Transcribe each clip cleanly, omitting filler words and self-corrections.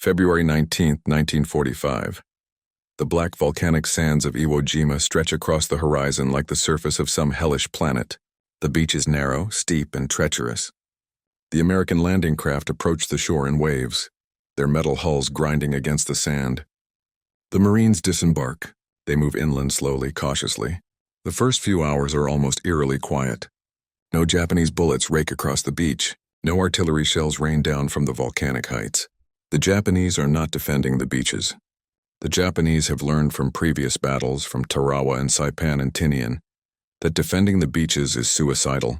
February 19, 1945. The black volcanic sands of Iwo Jima stretch across the horizon like the surface of some hellish planet. The beach is narrow, steep, and treacherous. The American landing craft approach the shore in waves, their metal hulls grinding against the sand. The Marines disembark. They move inland slowly, cautiously. The first few hours are almost eerily quiet. No Japanese bullets rake across the beach. No artillery shells rain down from the volcanic heights. The Japanese are not defending the beaches. The Japanese have learned from previous battles, from Tarawa and Saipan and Tinian, that defending the beaches is suicidal.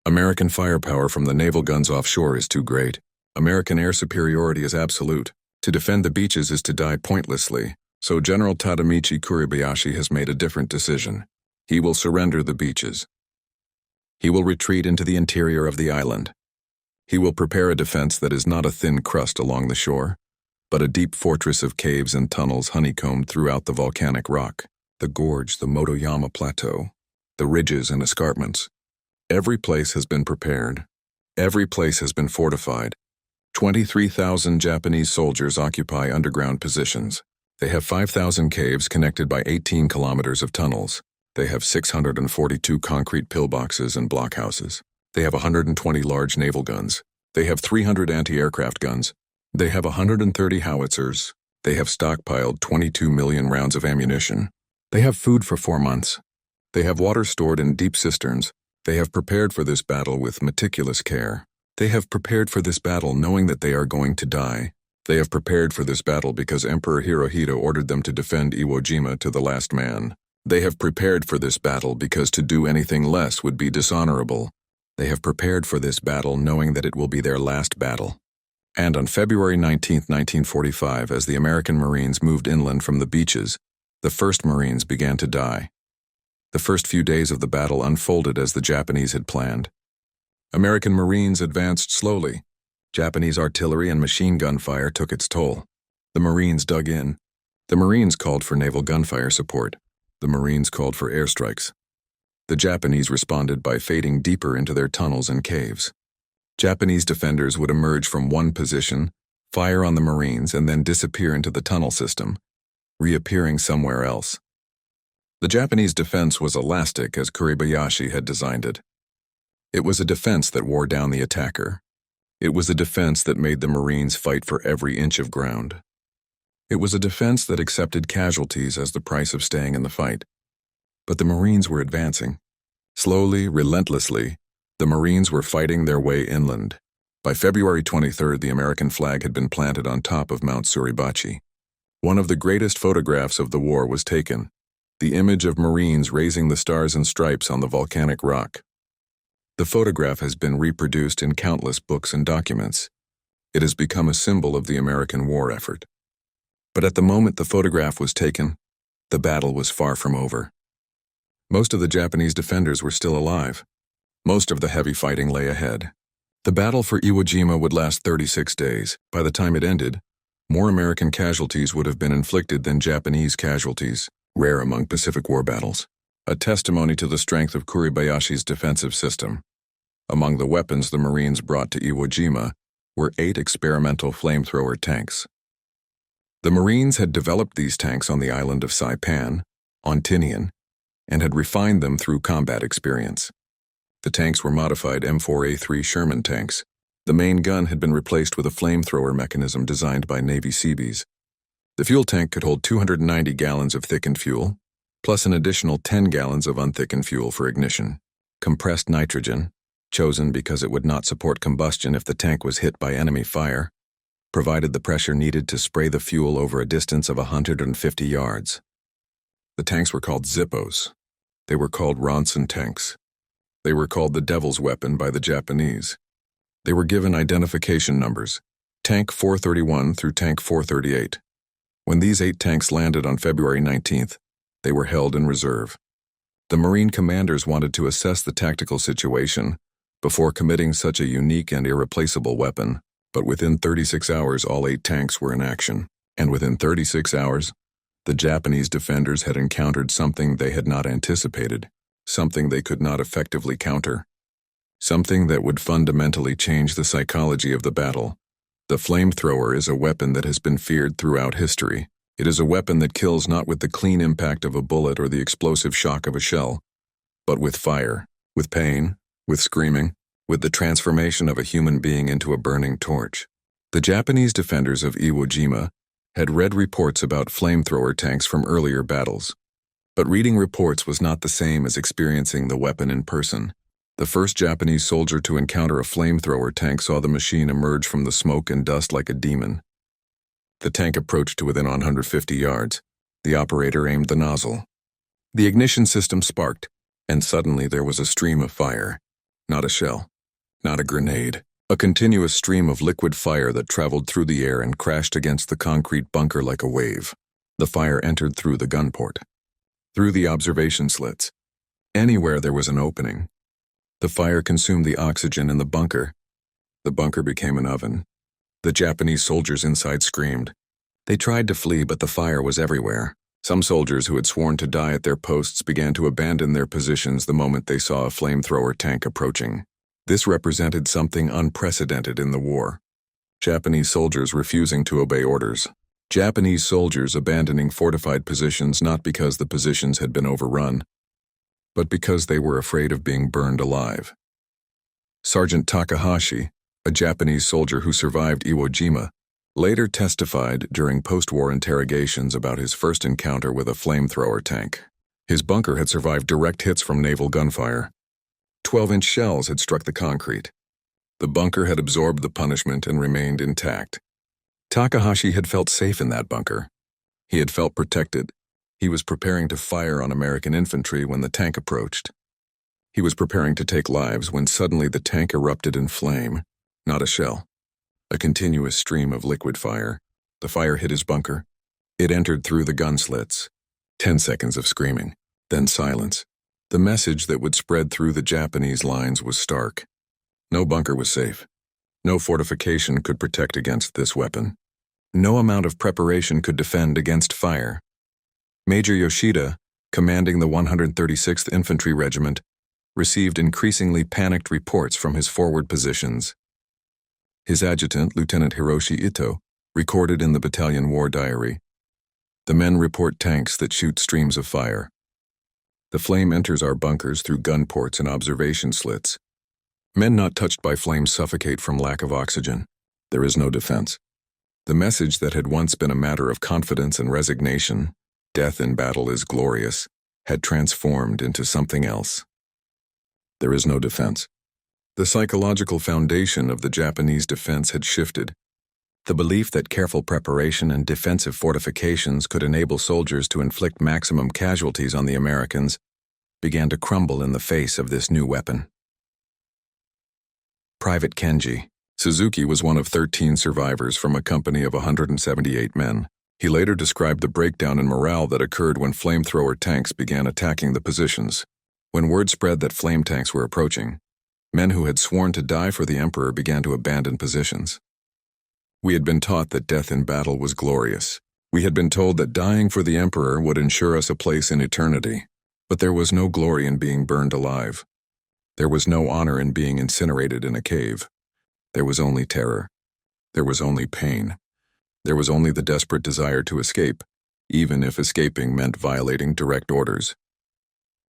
American firepower from the naval guns offshore is too great. American air superiority is absolute. To defend the beaches is to die pointlessly, so General Tadamichi Kuribayashi has made a different decision. He will surrender the beaches. He will retreat into the interior of the island. He will prepare a defense that is not a thin crust along the shore, but a deep fortress of caves and tunnels honeycombed throughout the volcanic rock, the gorge, the Motoyama Plateau, the ridges and escarpments. Every place has been prepared. Every place has been fortified. 23,000 Japanese soldiers occupy underground positions. They have 5,000 caves connected by 18 kilometers of tunnels. They have 642 concrete pillboxes and blockhouses. They have 120 large naval guns. They have 300 anti-aircraft guns. They have 130 howitzers. They have stockpiled 22 million rounds of ammunition. They have food for 4 months. They have water stored in deep cisterns. They have prepared for this battle with meticulous care. They have prepared for this battle knowing that they are going to die. They have prepared for this battle because Emperor Hirohito ordered them to defend Iwo Jima to the last man. They have prepared for this battle because to do anything less would be dishonorable. They have prepared for this battle knowing that it will be their last battle. And on February 19, 1945, as the American Marines moved inland from the beaches, the first Marines began to die. The first few days of the battle unfolded as the Japanese had planned. American Marines advanced slowly. Japanese artillery and machine gun fire took its toll. The Marines dug in. The Marines called for naval gunfire support. The Marines called for airstrikes. The Japanese responded by fading deeper into their tunnels and caves. Japanese defenders would emerge from one position, fire on the Marines, and then disappear into the tunnel system, reappearing somewhere else. The Japanese defense was elastic as Kuribayashi had designed it. It was a defense that wore down the attacker. It was a defense that made the Marines fight for every inch of ground. It was a defense that accepted casualties as the price of staying in the fight. But the Marines were advancing. Slowly, relentlessly, the Marines were fighting their way inland. By February 23rd, the American flag had been planted on top of Mount Suribachi. One of the greatest photographs of the war was taken, the image of Marines raising the stars and stripes on the volcanic rock. The photograph has been reproduced in countless books and documents. It has become a symbol of the American war effort. But at the moment the photograph was taken, the battle was far from over. Most of the Japanese defenders were still alive. Most of the heavy fighting lay ahead. The battle for Iwo Jima would last 36 days. By the time it ended, more American casualties would have been inflicted than Japanese casualties, rare among Pacific War battles, a testimony to the strength of Kuribayashi's defensive system. Among the weapons the Marines brought to Iwo Jima were 8 experimental flamethrower tanks. The Marines had developed these tanks on the island of Saipan, on Tinian, and had refined them through combat experience. The tanks were modified M4A3 Sherman tanks. The main gun had been replaced with a flamethrower mechanism designed by Navy Seabees. The fuel tank could hold 290 gallons of thickened fuel, plus an additional 10 gallons of unthickened fuel for ignition. Compressed nitrogen, chosen because it would not support combustion if the tank was hit by enemy fire, provided the pressure needed to spray the fuel over a distance of 150 yards. The tanks were called Zippos. They were called Ronson tanks. They were called the Devil's Weapon by the Japanese. They were given identification numbers, Tank 431 through Tank 438. When these 8 tanks landed on February 19th, they were held in reserve. The Marine commanders wanted to assess the tactical situation before committing such a unique and irreplaceable weapon, but within 36 hours all 8 tanks were in action, and within 36 hours, the Japanese defenders had encountered something they had not anticipated, something they could not effectively counter, something that would fundamentally change the psychology of the battle, The flamethrower is a weapon that has been feared throughout history. It is a weapon that kills not with the clean impact of a bullet or the explosive shock of a shell, but with fire, with pain, with screaming, with the transformation of a human being into a burning torch. The Japanese defenders of Iwo Jima had read reports about flamethrower tanks from earlier battles. But reading reports was not the same as experiencing the weapon in person. The first Japanese soldier to encounter a flamethrower tank saw the machine emerge from the smoke and dust like a demon. The tank approached to within 150 yards. The operator aimed the nozzle. The ignition system sparked, and suddenly there was a stream of fire. Not a shell, not a grenade. A continuous stream of liquid fire that traveled through the air and crashed against the concrete bunker like a wave. The fire entered through the gun port, through the observation slits, anywhere there was an opening. The fire consumed the oxygen in the bunker. The bunker became an oven. The Japanese soldiers inside screamed. They tried to flee, but the fire was everywhere. Some soldiers who had sworn to die at their posts began to abandon their positions the moment they saw a flamethrower tank approaching. This represented something unprecedented in the war. Japanese soldiers refusing to obey orders. Japanese soldiers abandoning fortified positions not because the positions had been overrun, but because they were afraid of being burned alive. Sergeant Takahashi, a Japanese soldier who survived Iwo Jima, later testified during post-war interrogations about his first encounter with a flamethrower tank. His bunker had survived direct hits from naval gunfire. 12-inch shells had struck the concrete. The bunker had absorbed the punishment and remained intact. Takahashi had felt safe in that bunker. He had felt protected. He was preparing to fire on American infantry when the tank approached. He was preparing to take lives when suddenly the tank erupted in flame. Not a shell. A continuous stream of liquid fire. The fire hit his bunker. It entered through the gun slits. 10 seconds of screaming, then silence. The message that would spread through the Japanese lines was stark. No bunker was safe. No fortification could protect against this weapon. No amount of preparation could defend against fire. Major Yoshida, commanding the 136th Infantry Regiment, received increasingly panicked reports from his forward positions. His adjutant, Lieutenant Hiroshi Ito, recorded in the battalion war diary, "The men report tanks that shoot streams of fire. The flame enters our bunkers through gun ports and observation slits. Men not touched by flame suffocate from lack of oxygen. There is no defense." The message that had once been a matter of confidence and resignation, death in battle is glorious, had transformed into something else. There is no defense. The psychological foundation of the Japanese defense had shifted. The belief that careful preparation and defensive fortifications could enable soldiers to inflict maximum casualties on the Americans began to crumble in the face of this new weapon. Private Kenji Suzuki was one of 13 survivors from a company of 178 men. He later described the breakdown in morale that occurred when flamethrower tanks began attacking the positions. When word spread that flame tanks were approaching, men who had sworn to die for the emperor began to abandon positions. We had been taught that death in battle was glorious. We had been told that dying for the emperor would ensure us a place in eternity. But there was no glory in being burned alive. There was no honor in being incinerated in a cave. There was only terror. There was only pain. There was only the desperate desire to escape, even if escaping meant violating direct orders.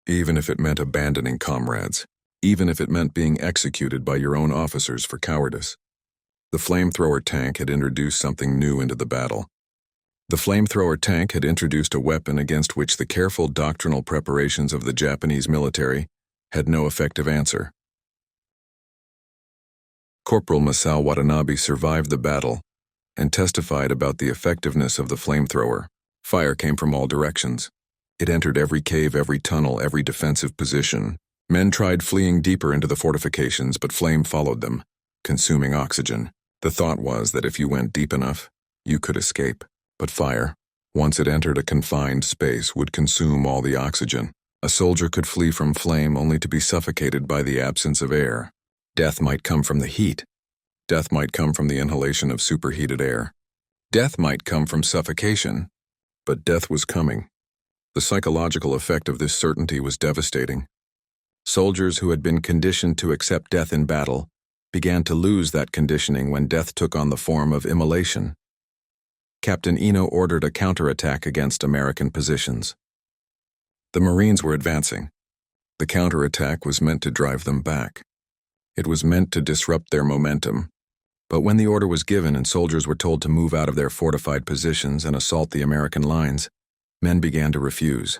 Even if it meant abandoning comrades. Even if it meant being executed by your own officers for cowardice. The flamethrower tank had introduced something new into the battle. The flamethrower tank had introduced a weapon against which the careful doctrinal preparations of the Japanese military had no effective answer. Corporal Masao Watanabe survived the battle and testified about the effectiveness of the flamethrower. Fire came from all directions. It entered every cave, every tunnel, every defensive position. Men tried fleeing deeper into the fortifications, but flame followed them, consuming oxygen. The thought was that if you went deep enough, you could escape. But fire, once it entered a confined space, would consume all the oxygen. A soldier could flee from flame only to be suffocated by the absence of air. Death might come from the heat. Death might come from the inhalation of superheated air. Death might come from suffocation. But death was coming. The psychological effect of this certainty was devastating. Soldiers who had been conditioned to accept death in battle began to lose that conditioning when death took on the form of immolation. Captain Eno ordered a counterattack against American positions. The Marines were advancing. The counterattack was meant to drive them back. It was meant to disrupt their momentum. But when the order was given and soldiers were told to move out of their fortified positions and assault the American lines, men began to refuse.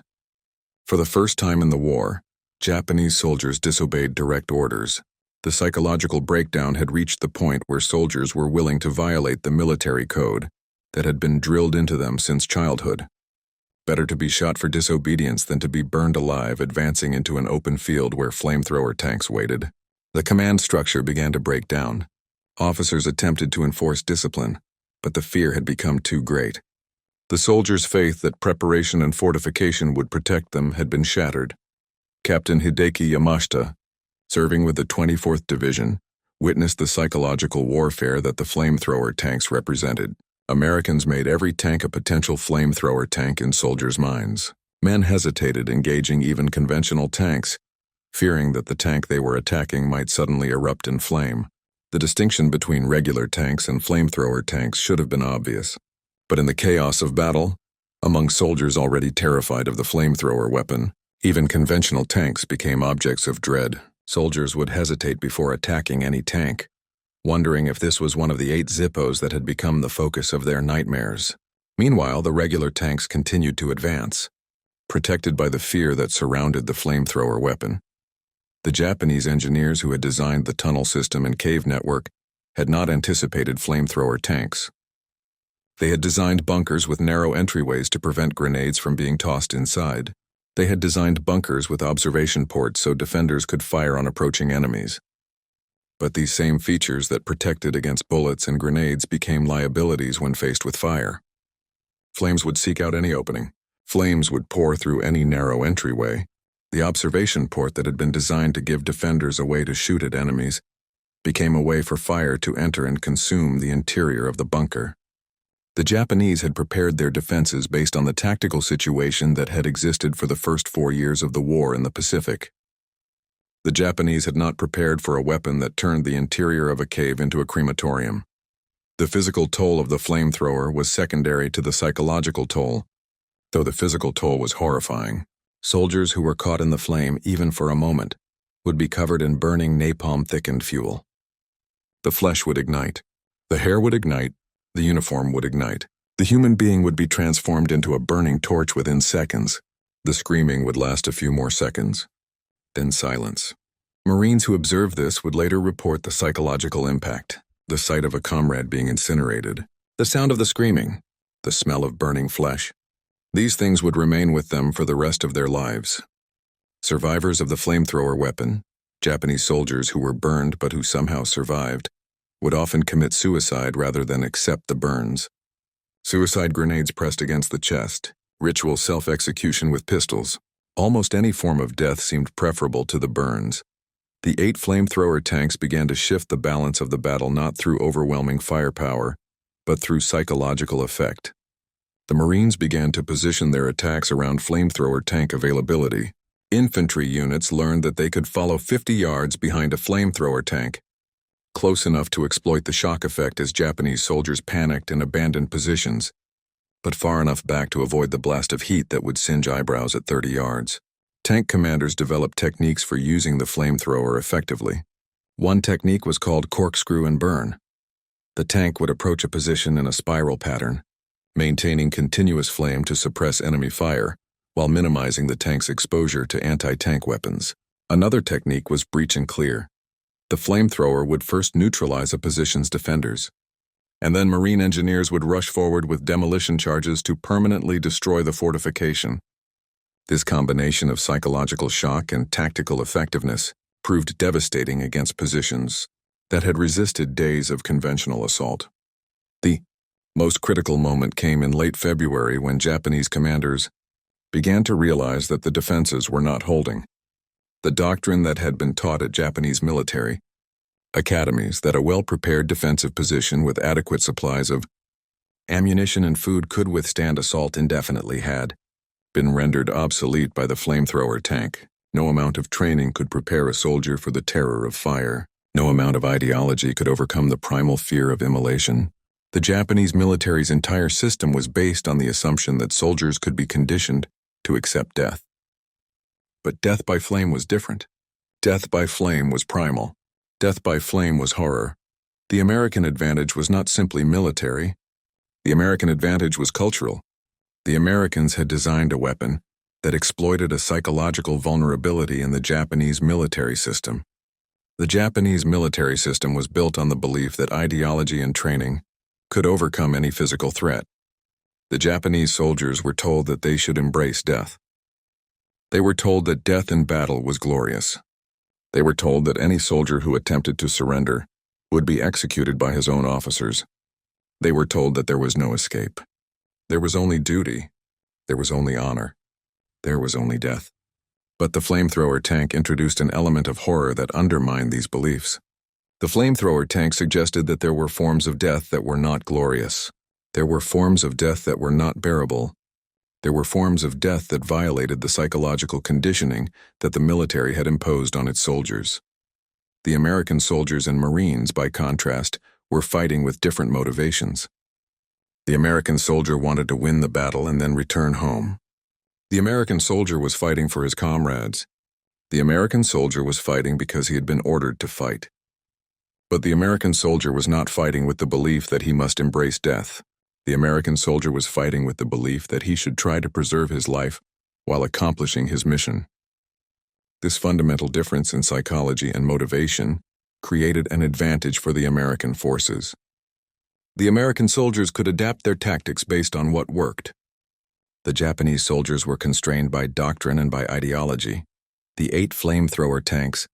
For the first time in the war, Japanese soldiers disobeyed direct orders. The psychological breakdown had reached the point where soldiers were willing to violate the military code that had been drilled into them since childhood. Better to be shot for disobedience than to be burned alive advancing into an open field where flamethrower tanks waited. The command structure began to break down. Officers attempted to enforce discipline, but the fear had become too great. The soldiers' faith that preparation and fortification would protect them had been shattered. Captain Hideki Yamashita, serving with the 24th Division, witnessed the psychological warfare that the flamethrower tanks represented. Americans made every tank a potential flamethrower tank in soldiers' minds. Men hesitated engaging even conventional tanks, fearing that the tank they were attacking might suddenly erupt in flame. The distinction between regular tanks and flamethrower tanks should have been obvious. But in the chaos of battle, among soldiers already terrified of the flamethrower weapon, even conventional tanks became objects of dread. Soldiers would hesitate before attacking any tank, wondering if this was one of the 8 Zippos that had become the focus of their nightmares. Meanwhile, the regular tanks continued to advance, protected by the fear that surrounded the flamethrower weapon. The Japanese engineers who had designed the tunnel system and cave network had not anticipated flamethrower tanks. They had designed bunkers with narrow entryways to prevent grenades from being tossed inside. They had designed bunkers with observation ports so defenders could fire on approaching enemies. But these same features that protected against bullets and grenades became liabilities when faced with fire. Flames would seek out any opening. Flames would pour through any narrow entryway. The observation port that had been designed to give defenders a way to shoot at enemies became a way for fire to enter and consume the interior of the bunker. The Japanese had prepared their defenses based on the tactical situation that had existed for the first 4 years of the war in the Pacific. The Japanese had not prepared for a weapon that turned the interior of a cave into a crematorium. The physical toll of the flamethrower was secondary to the psychological toll. Though the physical toll was horrifying, soldiers who were caught in the flame, even for a moment, would be covered in burning napalm-thickened fuel. The flesh would ignite. The hair would ignite. The uniform would ignite. The human being would be transformed into a burning torch within seconds. The screaming would last a few more seconds. Then silence. Marines who observed this would later report the psychological impact, the sight of a comrade being incinerated, the sound of the screaming, the smell of burning flesh. These things would remain with them for the rest of their lives. Survivors of the flamethrower weapon, Japanese soldiers who were burned but who somehow survived, would often commit suicide rather than accept the burns. Suicide grenades pressed against the chest, ritual self-execution with pistols. Almost any form of death seemed preferable to the burns. The 8 flamethrower tanks began to shift the balance of the battle not through overwhelming firepower, but through psychological effect. The Marines began to position their attacks around flamethrower tank availability. Infantry units learned that they could follow 50 yards behind a flamethrower tank, close enough to exploit the shock effect as Japanese soldiers panicked and abandoned positions, but far enough back to avoid the blast of heat that would singe eyebrows at 30 yards. Tank commanders developed techniques for using the flamethrower effectively. One technique was called corkscrew and burn. The tank would approach a position in a spiral pattern, maintaining continuous flame to suppress enemy fire, while minimizing the tank's exposure to anti-tank weapons. Another technique was breach and clear. The flamethrower would first neutralize a position's defenders, and then Marine engineers would rush forward with demolition charges to permanently destroy the fortification. This combination of psychological shock and tactical effectiveness proved devastating against positions that had resisted days of conventional assault. The most critical moment came in late February when Japanese commanders began to realize that the defenses were not holding. The doctrine that had been taught at Japanese military academies that a well-prepared defensive position with adequate supplies of ammunition and food could withstand assault indefinitely had been rendered obsolete by the flamethrower tank. No amount of training could prepare a soldier for the terror of fire. No amount of ideology could overcome the primal fear of immolation. The Japanese military's entire system was based on the assumption that soldiers could be conditioned to accept death. But death by flame was different. Death by flame was primal. Death by flame was horror. The American advantage was not simply military. The American advantage was cultural. The Americans had designed a weapon that exploited a psychological vulnerability in the Japanese military system. The Japanese military system was built on the belief that ideology and training could overcome any physical threat. The Japanese soldiers were told that they should embrace death. They were told that death in battle was glorious. They were told that any soldier who attempted to surrender would be executed by his own officers. They were told that there was no escape. There was only duty. There was only honor. There was only death. But the flamethrower tank introduced an element of horror that undermined these beliefs. The flamethrower tank suggested that there were forms of death that were not glorious. There were forms of death that were not bearable. There were forms of death that violated the psychological conditioning that the military had imposed on its soldiers. The American soldiers and Marines, by contrast, were fighting with different motivations. The American soldier wanted to win the battle and then return home. The American soldier was fighting for his comrades. The American soldier was fighting because he had been ordered to fight. But the American soldier was not fighting with the belief that he must embrace death. The American soldier was fighting with the belief that he should try to preserve his life while accomplishing his mission. This fundamental difference in psychology and motivation created an advantage for the American forces. The American soldiers could adapt their tactics based on what worked. The Japanese soldiers were constrained by doctrine and by ideology. The 8 flamethrower tanks,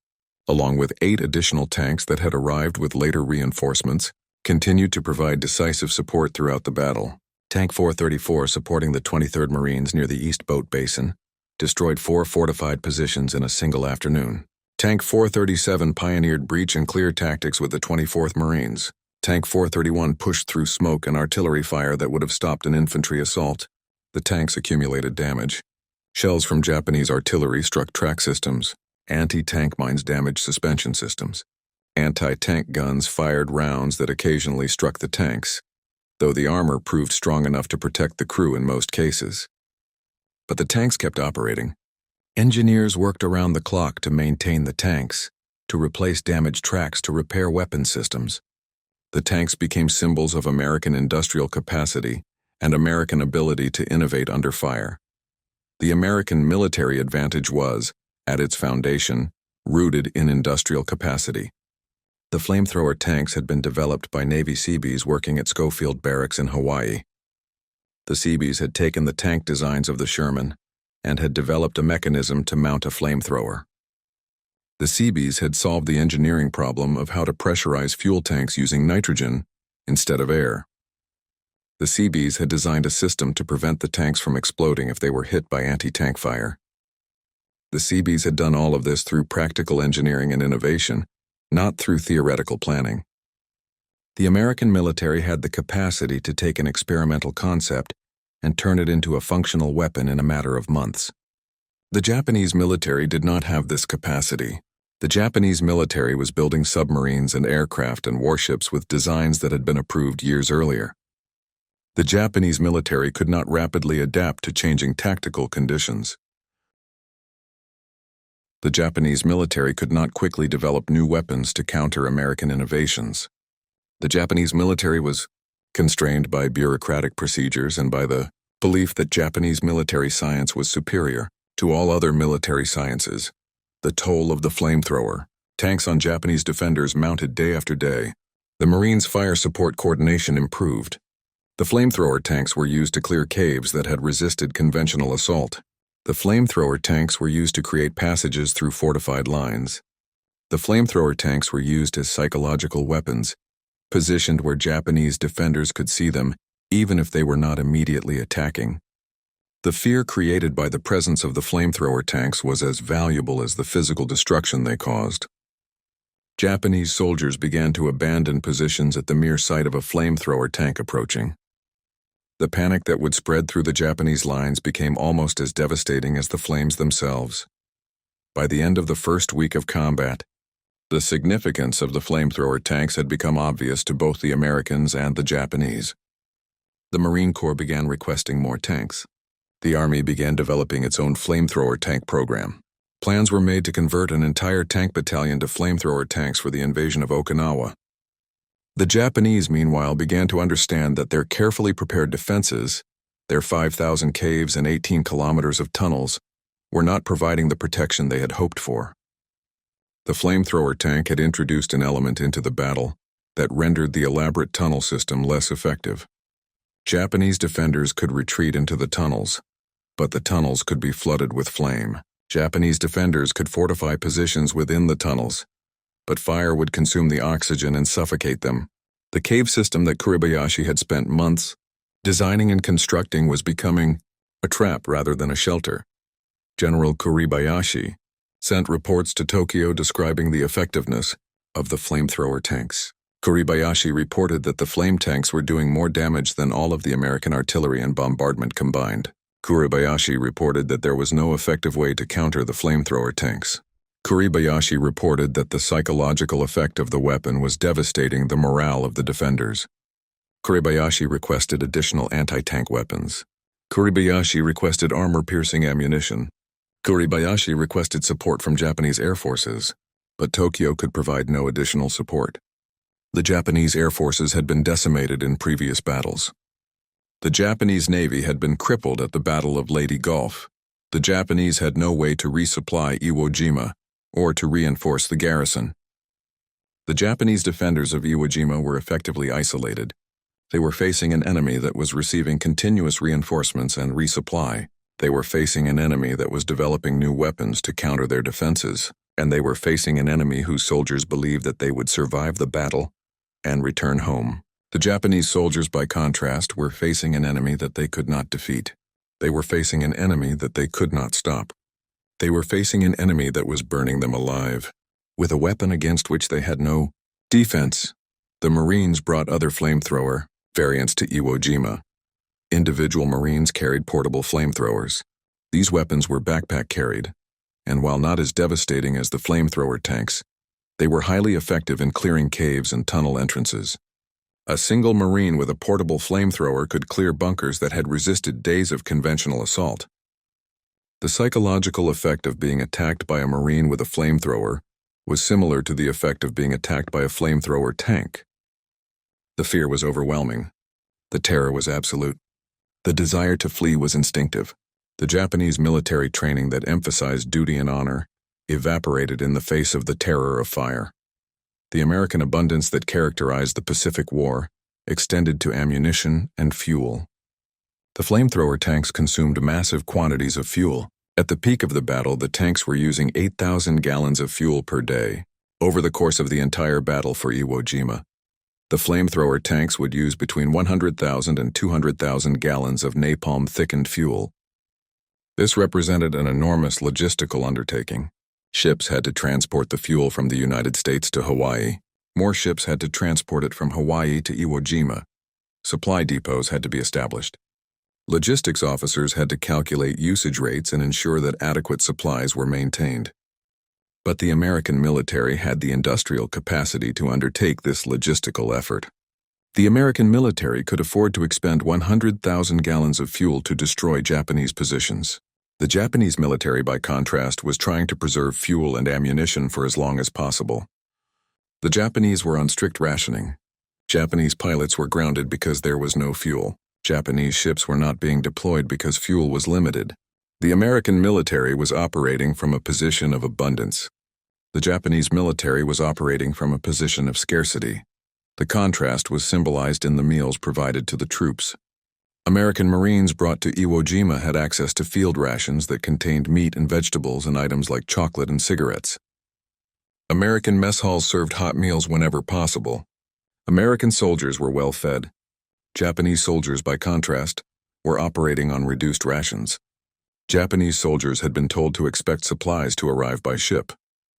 along with 8 additional tanks that had arrived with later reinforcements, continued to provide decisive support throughout the battle. Tank 434, supporting the 23rd Marines near the East Boat Basin, destroyed 4 fortified positions in a single afternoon. Tank 437 pioneered breach and clear tactics with the 24th Marines. Tank 431 pushed through smoke and artillery fire that would have stopped an infantry assault. The tanks accumulated damage. Shells from Japanese artillery struck track systems. Anti-tank mines damaged suspension systems. Anti-tank guns fired rounds that occasionally struck the tanks, though the armor proved strong enough to protect the crew in most cases. But the tanks kept operating. Engineers worked around the clock to maintain the tanks, to replace damaged tracks, to repair weapon systems. The tanks became symbols of American industrial capacity and American ability to innovate under fire. The American military advantage was, at its foundation, rooted in industrial capacity. The flamethrower tanks had been developed by Navy Seabees working at Schofield Barracks in Hawaii. The Seabees had taken the tank designs of the Sherman and had developed a mechanism to mount a flamethrower. The Seabees had solved the engineering problem of how to pressurize fuel tanks using nitrogen instead of air. The Seabees had designed a system to prevent the tanks from exploding if they were hit by anti-tank fire. The Seabees had done all of this through practical engineering and innovation, not through theoretical planning. The American military had the capacity to take an experimental concept and turn it into a functional weapon in a matter of months. The Japanese military did not have this capacity. The Japanese military was building submarines and aircraft and warships with designs that had been approved years earlier. The Japanese military could not rapidly adapt to changing tactical conditions. The Japanese military could not quickly develop new weapons to counter American innovations. The Japanese military was constrained by bureaucratic procedures and by the belief that Japanese military science was superior to all other military sciences. The toll of the flamethrower. Tanks on Japanese defenders mounted day after day. The Marines' fire support coordination improved. The flamethrower tanks were used to clear caves that had resisted conventional assault. The flamethrower tanks were used to create passages through fortified lines. The flamethrower tanks were used as psychological weapons, positioned where Japanese defenders could see them, even if they were not immediately attacking. The fear created by the presence of the flamethrower tanks was as valuable as the physical destruction they caused. Japanese soldiers began to abandon positions at the mere sight of a flamethrower tank approaching. The panic that would spread through the Japanese lines became almost as devastating as the flames themselves. By the end of the first week of combat, The significance of the flamethrower tanks had become obvious to both the Americans and the Japanese. The Marine Corps began requesting more tanks. The Army began developing its own flamethrower tank program. Plans were made to convert an entire tank battalion to flamethrower tanks for the invasion of Okinawa. The Japanese, meanwhile, began to understand that their carefully prepared defenses, their 5,000 caves and 18 kilometers of tunnels, were not providing the protection they had hoped for. The flamethrower tank had introduced an element into the battle that rendered the elaborate tunnel system less effective. Japanese defenders could retreat into the tunnels, but the tunnels could be flooded with flame. Japanese defenders could fortify positions within the tunnels, but fire would consume the oxygen and suffocate them. The cave system that Kuribayashi had spent months designing and constructing was becoming a trap rather than a shelter. General Kuribayashi sent reports to Tokyo describing the effectiveness of the flamethrower tanks. Kuribayashi reported that the flame tanks were doing more damage than all of the American artillery and bombardment combined. Kuribayashi reported that there was no effective way to counter the flamethrower tanks. Kuribayashi reported that the psychological effect of the weapon was devastating the morale of the defenders. Kuribayashi requested additional anti-tank weapons. Kuribayashi requested armor-piercing ammunition. Kuribayashi requested support from Japanese air forces, but Tokyo could provide no additional support. The Japanese air forces had been decimated in previous battles. The Japanese Navy had been crippled at the Battle of Leyte Gulf. The Japanese had no way to resupply Iwo Jima or to reinforce the garrison. The Japanese defenders of Iwo Jima were effectively isolated. They were facing an enemy that was receiving continuous reinforcements and resupply. They were facing an enemy that was developing new weapons to counter their defenses, and they were facing an enemy whose soldiers believed that they would survive the battle and return home. The Japanese soldiers, by contrast, were facing an enemy that they could not defeat. They were facing an enemy that they could not stop. They were facing an enemy that was burning them alive, with a weapon against which they had no defense. The Marines brought other flamethrower variants to Iwo Jima. Individual Marines carried portable flamethrowers. These weapons were backpack carried, and while not as devastating as the flamethrower tanks, they were highly effective in clearing caves and tunnel entrances. A single Marine with a portable flamethrower could clear bunkers that had resisted days of conventional assault. The psychological effect of being attacked by a Marine with a flamethrower was similar to the effect of being attacked by a flamethrower tank. The fear was overwhelming. The terror was absolute. The desire to flee was instinctive. The Japanese military training that emphasized duty and honor evaporated in the face of the terror of fire. The American abundance that characterized the Pacific War extended to ammunition and fuel. The flamethrower tanks consumed massive quantities of fuel. At the peak of the battle, the tanks were using 8,000 gallons of fuel per day. Over the course of the entire battle for Iwo Jima, the flamethrower tanks would use between 100,000 and 200,000 gallons of napalm-thickened fuel. This represented an enormous logistical undertaking. Ships had to transport the fuel from the United States to Hawaii. More ships had to transport it from Hawaii to Iwo Jima. Supply depots had to be established. Logistics officers had to calculate usage rates and ensure that adequate supplies were maintained. But the American military had the industrial capacity to undertake this logistical effort. The American military could afford to expend 100,000 gallons of fuel to destroy Japanese positions. The Japanese military, by contrast, was trying to preserve fuel and ammunition for as long as possible. The Japanese were on strict rationing. Japanese pilots were grounded because there was no fuel. Japanese ships were not being deployed because fuel was limited. The American military was operating from a position of abundance. The Japanese military was operating from a position of scarcity. The contrast was symbolized in the meals provided to the troops. American Marines brought to Iwo Jima had access to field rations that contained meat and vegetables and items like chocolate and cigarettes. American mess halls served hot meals whenever possible. American soldiers were well fed. Japanese soldiers, by contrast, were operating on reduced rations. Japanese soldiers had been told to expect supplies to arrive by ship,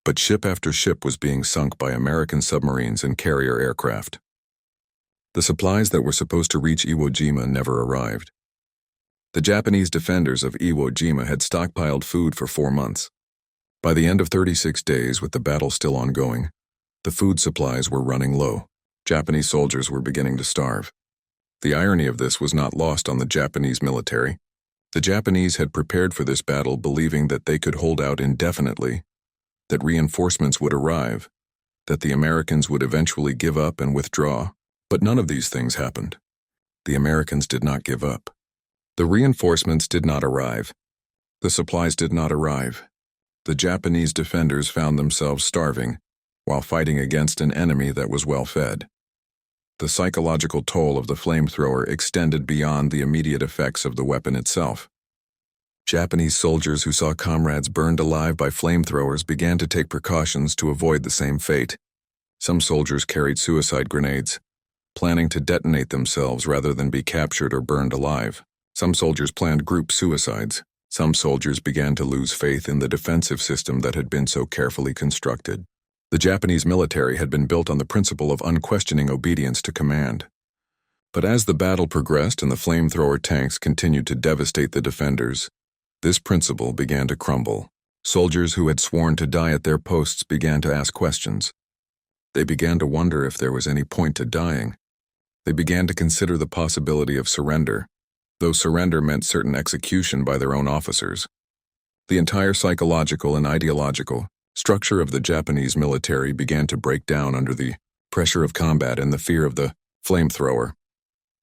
but ship after ship was being sunk by American submarines and carrier aircraft. The supplies that were supposed to reach Iwo Jima never arrived. The Japanese defenders of Iwo Jima had stockpiled food for 4 months. By the end of 36 days, with the battle still ongoing, The food supplies were running low. Japanese soldiers were beginning to starve. The irony of this was not lost on the Japanese military. The Japanese had prepared for this battle believing that they could hold out indefinitely, that reinforcements would arrive, that the Americans would eventually give up and withdraw. But none of these things happened. The Americans did not give up. The reinforcements did not arrive. The supplies did not arrive. The Japanese defenders found themselves starving while fighting against an enemy that was well fed. The psychological toll of the flamethrower extended beyond the immediate effects of the weapon itself. Japanese soldiers who saw comrades burned alive by flamethrowers began to take precautions to avoid the same fate. Some soldiers carried suicide grenades, planning to detonate themselves rather than be captured or burned alive. Some soldiers planned group suicides. Some soldiers began to lose faith in the defensive system that had been so carefully constructed. The Japanese military had been built on the principle of unquestioning obedience to command. But as the battle progressed and the flamethrower tanks continued to devastate the defenders, this principle began to crumble. Soldiers who had sworn to die at their posts began to ask questions. They began to wonder if there was any point to dying. They began to consider the possibility of surrender, though surrender meant certain execution by their own officers. The entire psychological and ideological structure of the Japanese military began to break down under the pressure of combat and the fear of the flamethrower.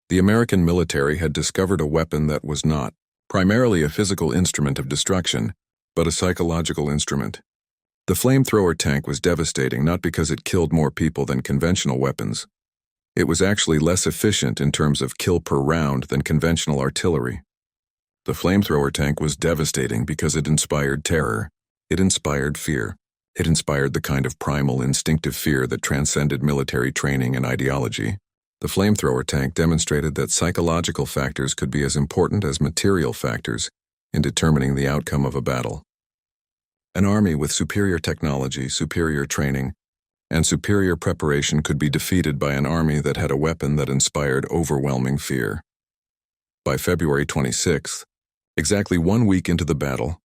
The American military had discovered a weapon that was not primarily a physical instrument of destruction, but a psychological instrument. The flamethrower tank was devastating not because it killed more people than conventional weapons. It was actually less efficient in terms of kill per round than conventional artillery. The flamethrower tank was devastating because it inspired terror. It inspired fear. It inspired the kind of primal, instinctive fear that transcended military training and ideology. The flamethrower tank demonstrated that psychological factors could be as important as material factors in determining the outcome of a battle. An army with superior technology, superior training, and superior preparation could be defeated by an army that had a weapon that inspired overwhelming fear. By February 26th, exactly 1 week into the battle,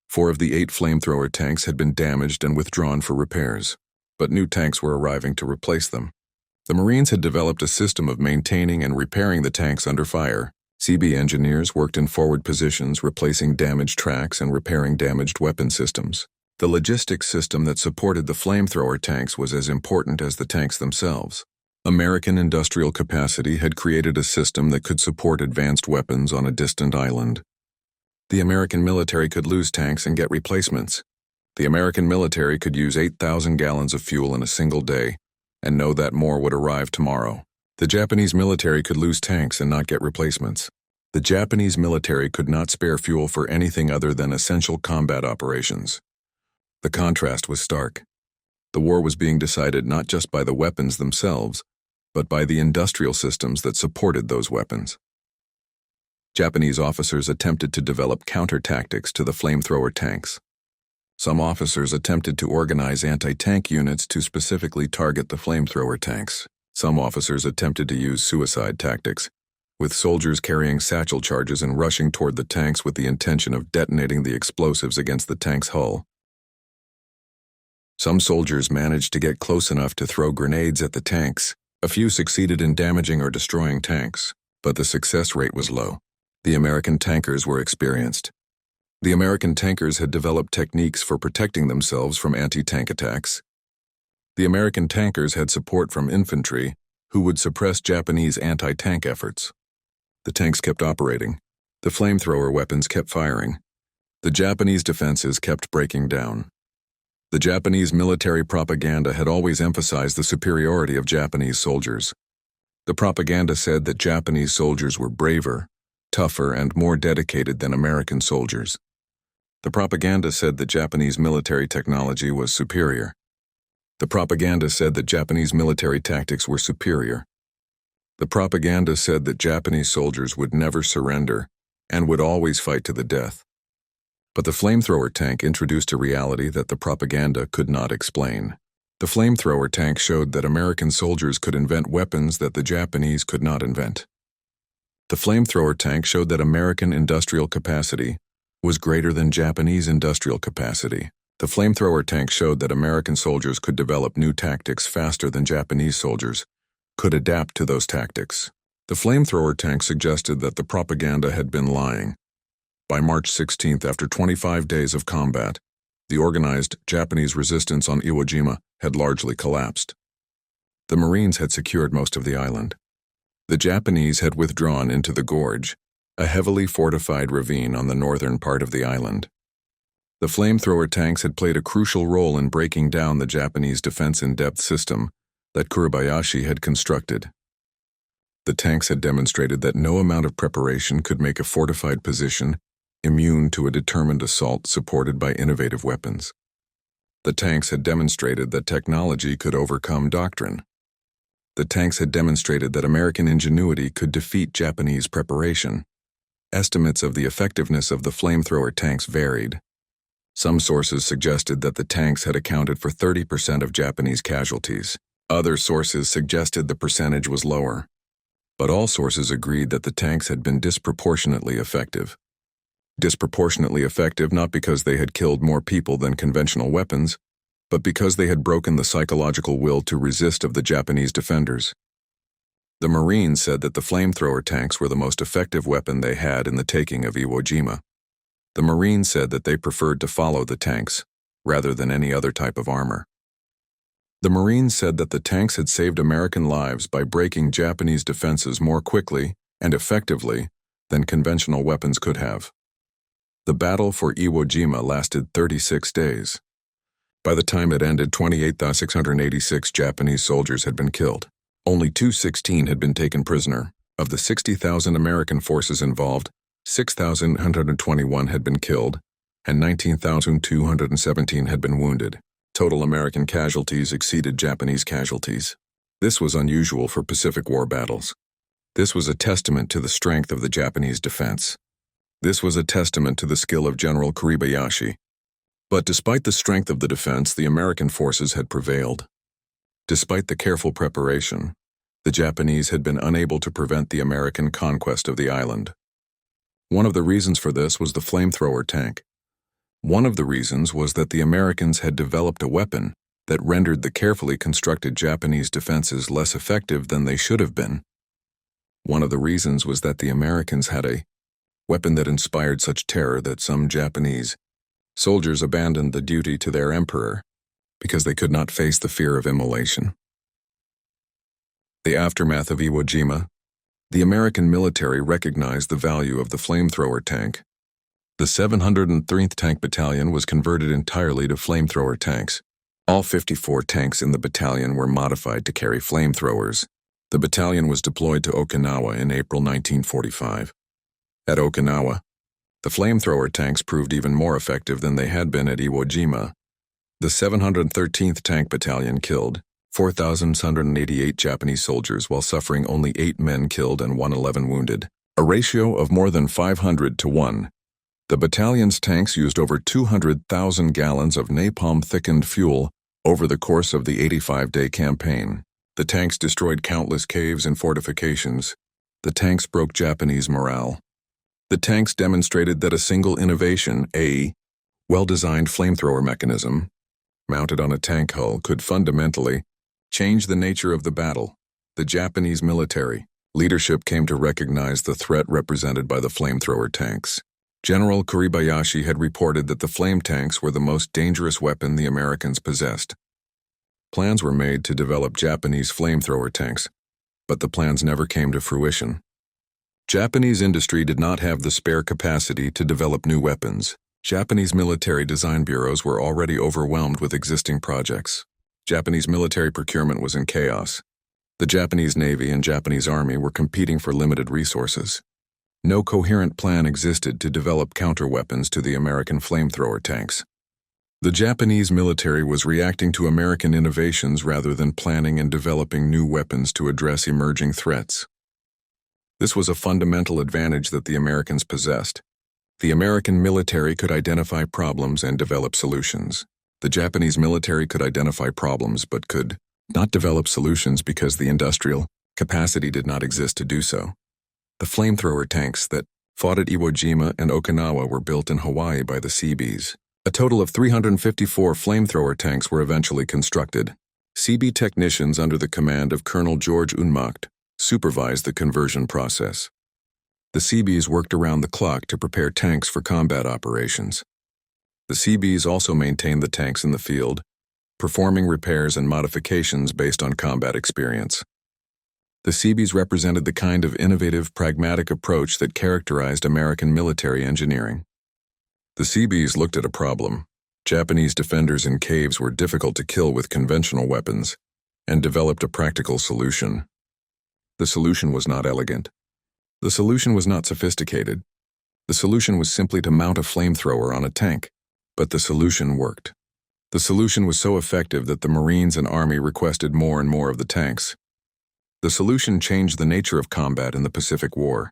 4 of the 8 flamethrower tanks had been damaged and withdrawn for repairs, but new tanks were arriving to replace them. The Marines had developed a system of maintaining and repairing the tanks under fire. CB engineers worked in forward positions, replacing damaged tracks and repairing damaged weapon systems. The logistics system that supported the flamethrower tanks was as important as the tanks themselves. American industrial capacity had created a system that could support advanced weapons on a distant island. The American military could lose tanks and get replacements. The American military could use 8,000 gallons of fuel in a single day and know that more would arrive tomorrow. The Japanese military could lose tanks and not get replacements. The Japanese military could not spare fuel for anything other than essential combat operations. The contrast was stark. The war was being decided not just by the weapons themselves, but by the industrial systems that supported those weapons. Japanese officers attempted to develop counter-tactics to the flamethrower tanks. Some officers attempted to organize anti-tank units to specifically target the flamethrower tanks. Some officers attempted to use suicide tactics, with soldiers carrying satchel charges and rushing toward the tanks with the intention of detonating the explosives against the tank's hull. Some soldiers managed to get close enough to throw grenades at the tanks. A few succeeded in damaging or destroying tanks, but the success rate was low. The American tankers were experienced. The American tankers had developed techniques for protecting themselves from anti-tank attacks. The American tankers had support from infantry, who would suppress Japanese anti-tank efforts. The tanks kept operating. The flamethrower weapons kept firing. The Japanese defenses kept breaking down. The Japanese military propaganda had always emphasized the superiority of Japanese soldiers. The propaganda said that Japanese soldiers were braver, tougher, and more dedicated than American soldiers. The propaganda said that Japanese military technology was superior. The propaganda said that Japanese military tactics were superior. The propaganda said that Japanese soldiers would never surrender and would always fight to the death. But the flamethrower tank introduced a reality that the propaganda could not explain. The flamethrower tank showed that American soldiers could invent weapons that the Japanese could not invent. The flamethrower tank showed that American industrial capacity was greater than Japanese industrial capacity. The flamethrower tank showed that American soldiers could develop new tactics faster than Japanese soldiers could adapt to those tactics. The flamethrower tank suggested that the propaganda had been lying. By March 16th, after 25 days of combat, the organized Japanese resistance on Iwo Jima had largely collapsed. The Marines had secured most of the island. The Japanese had withdrawn into the gorge, a heavily fortified ravine on the northern part of the island. The flamethrower tanks had played a crucial role in breaking down the Japanese defense-in-depth system that Kuribayashi had constructed. The tanks had demonstrated that no amount of preparation could make a fortified position immune to a determined assault supported by innovative weapons. The tanks had demonstrated that technology could overcome doctrine. The tanks had demonstrated that American ingenuity could defeat Japanese preparation. Estimates of the effectiveness of the flamethrower tanks varied. Some sources suggested that the tanks had accounted for 30% of Japanese casualties. Other sources suggested the percentage was lower. But all sources agreed that the tanks had been disproportionately effective. Disproportionately effective not because they had killed more people than conventional weapons, but because they had broken the psychological will to resist of the Japanese defenders. The Marines said that the flamethrower tanks were the most effective weapon they had in the taking of Iwo Jima. The Marines said that they preferred to follow the tanks, rather than any other type of armor. The Marines said that the tanks had saved American lives by breaking Japanese defenses more quickly and effectively than conventional weapons could have. The battle for Iwo Jima lasted 36 days. By the time it ended, 28,686 Japanese soldiers had been killed. Only 216 had been taken prisoner. Of the 60,000 American forces involved, 6,121 had been killed, and 19,217 had been wounded. Total American casualties exceeded Japanese casualties. This was unusual for Pacific War battles. This was a testament to the strength of the Japanese defense. This was a testament to the skill of General Kuribayashi. But despite the strength of the defense, the American forces had prevailed. Despite the careful preparation, the Japanese had been unable to prevent the American conquest of the island. One of the reasons for this was the flamethrower tank. One of the reasons was that the Americans had developed a weapon that rendered the carefully constructed Japanese defenses less effective than they should have been. One of the reasons was that the Americans had a weapon that inspired such terror that some Japanese soldiers abandoned the duty to their emperor because they could not face the fear of immolation. The aftermath of Iwo Jima. The American military recognized the value of the flamethrower tank. The 703rd Tank Battalion was converted entirely to flamethrower tanks. All 54 tanks in the battalion were modified to carry flamethrowers. The battalion was deployed to Okinawa in April 1945. At Okinawa, the flamethrower tanks proved even more effective than they had been at Iwo Jima. The 713th Tank Battalion killed 4,688 Japanese soldiers while suffering only 8 men killed and 111 wounded, a ratio of more than 500 to 1. The battalion's tanks used over 200,000 gallons of napalm-thickened fuel over the course of the 85-day campaign. The tanks destroyed countless caves and fortifications. The tanks broke Japanese morale. The tanks demonstrated that a single innovation, a well-designed flamethrower mechanism, mounted on a tank hull, could fundamentally change the nature of the battle. The Japanese military leadership came to recognize the threat represented by the flamethrower tanks. General Kuribayashi had reported that the flame tanks were the most dangerous weapon the Americans possessed. Plans were made to develop Japanese flamethrower tanks, but the plans never came to fruition. Japanese industry did not have the spare capacity to develop new weapons. Japanese military design bureaus were already overwhelmed with existing projects. Japanese military procurement was in chaos. The Japanese Navy and Japanese Army were competing for limited resources. No coherent plan existed to develop counterweapons to the American flamethrower tanks. The Japanese military was reacting to American innovations rather than planning and developing new weapons to address emerging threats. This was a fundamental advantage that the Americans possessed. The American military could identify problems and develop solutions. The Japanese military could identify problems but could not develop solutions because the industrial capacity did not exist to do so. The flamethrower tanks that fought at Iwo Jima and Okinawa were built in Hawaii by the Seabees. A total of 354 flamethrower tanks were eventually constructed. CB technicians under the command of Colonel George Unmacht supervised the conversion process. The CBs worked around the clock to prepare tanks for combat operations. The CBs also maintained the tanks in the field, performing repairs and modifications based on combat experience. The CBs represented the kind of innovative, pragmatic approach that characterized American military engineering. The CBs looked at a problem. Japanese defenders in caves were difficult to kill with conventional weapons, and developed a practical solution. The solution was not elegant. The solution was not sophisticated. The solution was simply to mount a flamethrower on a tank. But the solution worked. The solution was so effective that the Marines and Army requested more and more of the tanks. The solution changed the nature of combat in the Pacific War.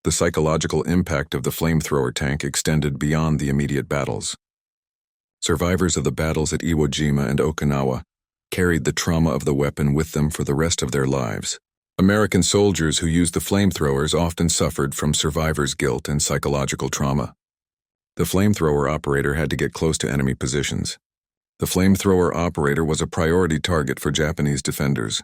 The psychological impact of the flamethrower tank extended beyond the immediate battles. Survivors of the battles at Iwo Jima and Okinawa carried the trauma of the weapon with them for the rest of their lives. American soldiers who used the flamethrowers often suffered from survivor's guilt and psychological trauma. The flamethrower operator had to get close to enemy positions. The flamethrower operator was a priority target for Japanese defenders.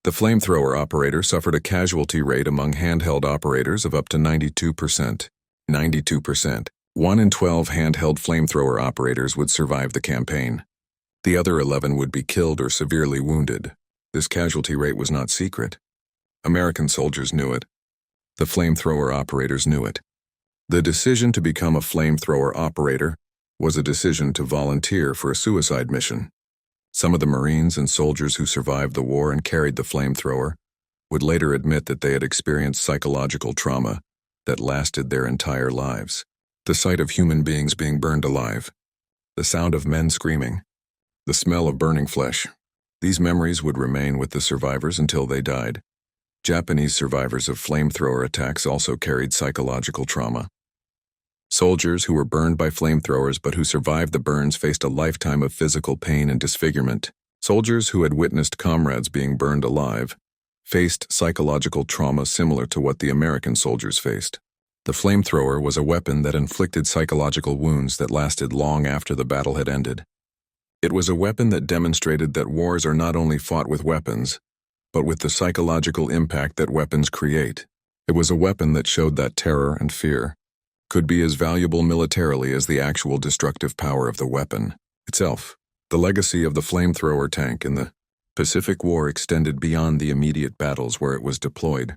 The flamethrower operator suffered a casualty rate among handheld operators of up to 92%. 92%. 1 in 12 handheld flamethrower operators would survive the campaign. The other 11 would be killed or severely wounded. This casualty rate was not secret. American soldiers knew it. The flamethrower operators knew it. The decision to become a flamethrower operator was a decision to volunteer for a suicide mission. Some of the Marines and soldiers who survived the war and carried the flamethrower would later admit that they had experienced psychological trauma that lasted their entire lives. The sight of human beings being burned alive, the sound of men screaming, the smell of burning flesh. These memories would remain with the survivors until they died. Japanese survivors of flamethrower attacks also carried psychological trauma. Soldiers who were burned by flamethrowers but who survived the burns faced a lifetime of physical pain and disfigurement. Soldiers who had witnessed comrades being burned alive faced psychological trauma similar to what the American soldiers faced. The flamethrower was a weapon that inflicted psychological wounds that lasted long after the battle had ended. It was a weapon that demonstrated that wars are not only fought with weapons, but with the psychological impact that weapons create. It was a weapon that showed that terror and fear could be as valuable militarily as the actual destructive power of the weapon itself. The legacy of the flamethrower tank in the Pacific War extended beyond the immediate battles where it was deployed.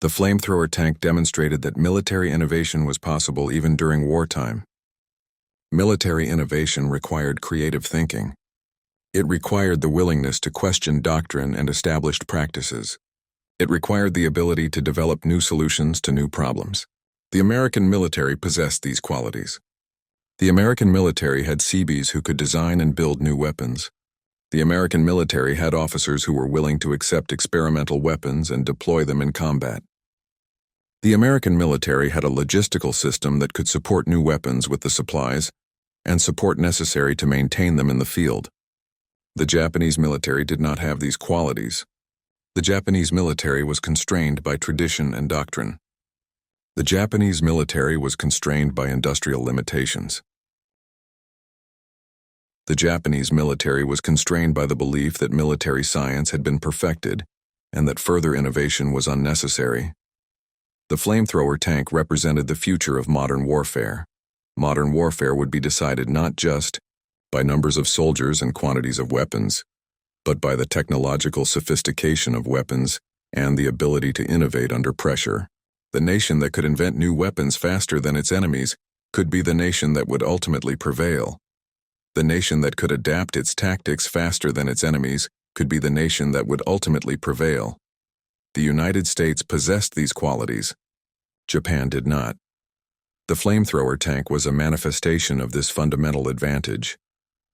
The flamethrower tank demonstrated that military innovation was possible even during wartime. Military innovation required creative thinking. It required the willingness to question doctrine and established practices. It required the ability to develop new solutions to new problems. The American military possessed these qualities. The American military had CBs who could design and build new weapons. The American military had officers who were willing to accept experimental weapons and deploy them in combat. The American military had a logistical system that could support new weapons with the supplies and support necessary to maintain them in the field. The Japanese military did not have these qualities. The Japanese military was constrained by tradition and doctrine. The Japanese military was constrained by industrial limitations. The Japanese military was constrained by the belief that military science had been perfected and that further innovation was unnecessary. The flamethrower tank represented the future of modern warfare. Modern warfare would be decided not just by numbers of soldiers and quantities of weapons, but by the technological sophistication of weapons and the ability to innovate under pressure. The nation that could invent new weapons faster than its enemies could be the nation that would ultimately prevail. The nation that could adapt its tactics faster than its enemies could be the nation that would ultimately prevail. The United States possessed these qualities. Japan did not. The flamethrower tank was a manifestation of this fundamental advantage.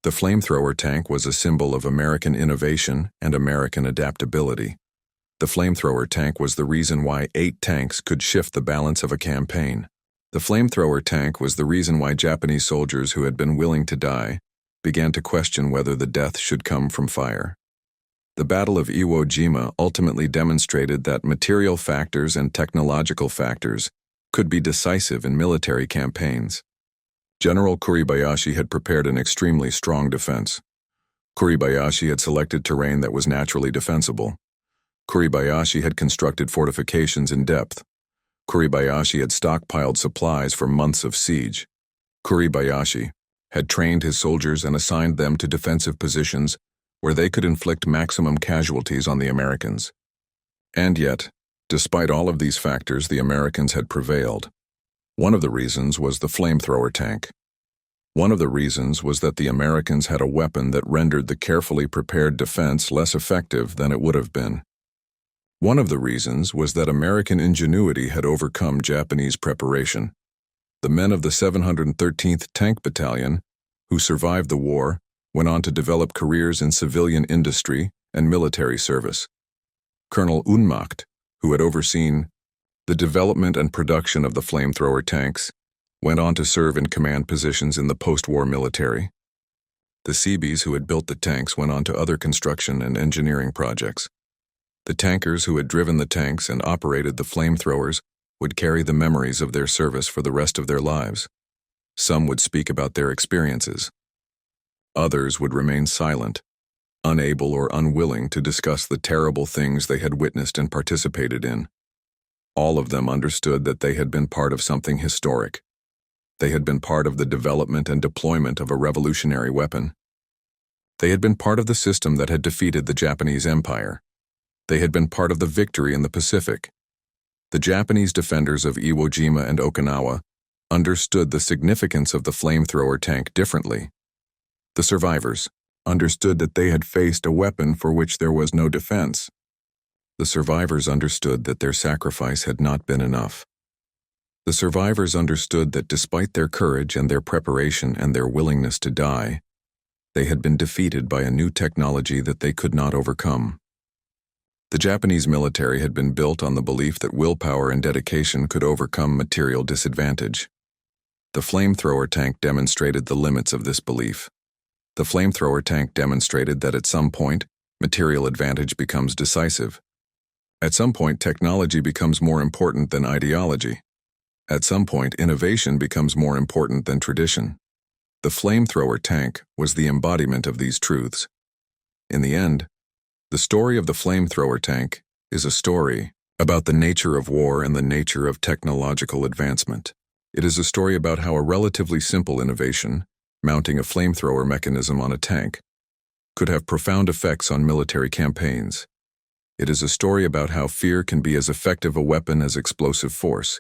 The flamethrower tank was a symbol of American innovation and American adaptability. The flamethrower tank was the reason why 8 tanks could shift the balance of a campaign. The flamethrower tank was the reason why Japanese soldiers who had been willing to die began to question whether the death should come from fire. The Battle of Iwo Jima ultimately demonstrated that material factors and technological factors could be decisive in military campaigns. General Kuribayashi had prepared an extremely strong defense. Kuribayashi had selected terrain that was naturally defensible. Kuribayashi had constructed fortifications in depth. Kuribayashi had stockpiled supplies for months of siege. Kuribayashi had trained his soldiers and assigned them to defensive positions where they could inflict maximum casualties on the Americans. And yet, despite all of these factors, the Americans had prevailed. One of the reasons was the flamethrower tank. One of the reasons was that the Americans had a weapon that rendered the carefully prepared defense less effective than it would have been. One of the reasons was that American ingenuity had overcome Japanese preparation. The men of the 713th Tank Battalion, who survived the war, went on to develop careers in civilian industry and military service. Colonel Unmacht, who had overseen the development and production of the flamethrower tanks, went on to serve in command positions in the post-war military. The Seabees who had built the tanks went on to other construction and engineering projects. The tankers who had driven the tanks and operated the flamethrowers would carry the memories of their service for the rest of their lives. Some would speak about their experiences. Others would remain silent, unable or unwilling to discuss the terrible things they had witnessed and participated in. All of them understood that they had been part of something historic. They had been part of the development and deployment of a revolutionary weapon. They had been part of the system that had defeated the Japanese Empire. They had been part of the victory in the Pacific. The Japanese defenders of Iwo Jima and Okinawa understood the significance of the flamethrower tank differently. The survivors understood that they had faced a weapon for which there was no defense. The survivors understood that their sacrifice had not been enough. The survivors understood that despite their courage and their preparation and their willingness to die, they had been defeated by a new technology that they could not overcome. The Japanese military had been built on the belief that willpower and dedication could overcome material disadvantage. The flamethrower tank demonstrated the limits of this belief. The flamethrower tank demonstrated that at some point, material advantage becomes decisive. At some point, technology becomes more important than ideology. At some point, innovation becomes more important than tradition. The flamethrower tank was the embodiment of these truths. In the end, the story of the flamethrower tank is a story about the nature of war and the nature of technological advancement. It is a story about how a relatively simple innovation, mounting a flamethrower mechanism on a tank, could have profound effects on military campaigns. It is a story about how fear can be as effective a weapon as explosive force.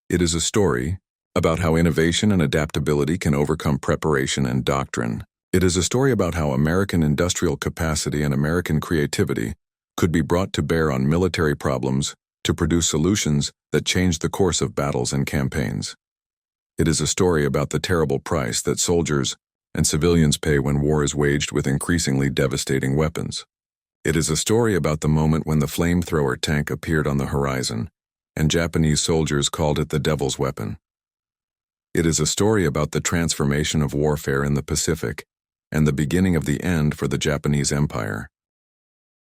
It is a story about how innovation and adaptability can overcome preparation and doctrine. It is a story about how American industrial capacity and American creativity could be brought to bear on military problems to produce solutions that change the course of battles and campaigns. It is a story about the terrible price that soldiers and civilians pay when war is waged with increasingly devastating weapons. It is a story about the moment when the flamethrower tank appeared on the horizon, and Japanese soldiers called it the devil's weapon. It is a story about the transformation of warfare in the Pacific and the beginning of the end for the Japanese Empire.